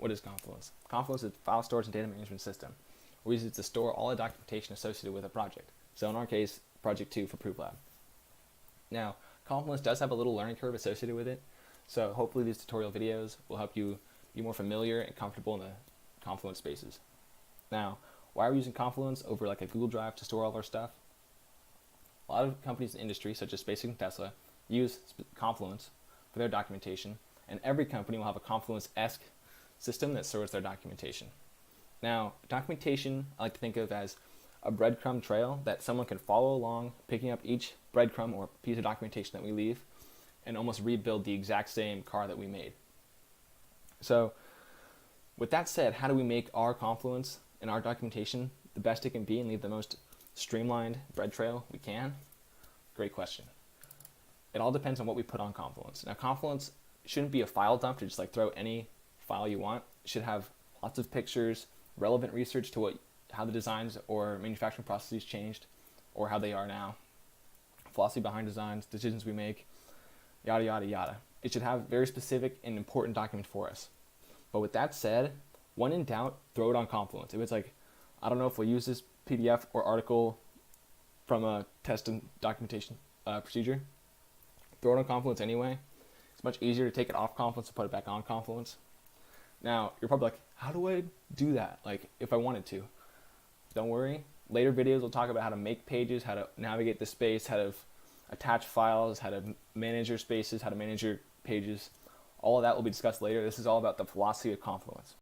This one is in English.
What is Confluence? Confluence is a file storage and data management system. We use it to store all the documentation associated with a project. So in our case, project 2 for Proof Lab. Now, Confluence does have a little learning curve associated with it, so hopefully these tutorial videos will help you be more familiar and comfortable in the Confluence spaces. Now, why are we using Confluence over like a Google Drive to store all of our stuff? A lot of companies in the industry, such as SpaceX and Tesla, use Confluence for their documentation, and every company will have a Confluence-esque system that stores their documentation. Now, documentation I like to think of as a breadcrumb trail that someone can follow along, picking up each breadcrumb or piece of documentation that we leave, and almost rebuild the exact same car that we made. So, with that said, how do we make our Confluence and our documentation the best it can be and leave the most streamlined bread trail we can? Great question. It all depends on what we put on Confluence. Now, Confluence shouldn't be a file dump to just like throw any file you want. It should have lots of pictures, relevant research to how the designs or manufacturing processes changed or how they are now, philosophy behind designs, decisions we make, yada, yada, yada. It should have very specific and important documents for us. But with that said, when in doubt, throw it on Confluence. If it's like, I don't know if we'll use this PDF or article from a test and documentation procedure, throw it on Confluence anyway. It's much easier to take it off Confluence and put it back on Confluence. Now, you're probably like, how do I do that? Like, if I wanted to. Don't worry. Later videos will talk about how to make pages, how to navigate the space, how to attach files, how to manage your spaces, how to manage your pages. All of that will be discussed later. This is all about the philosophy of Confluence.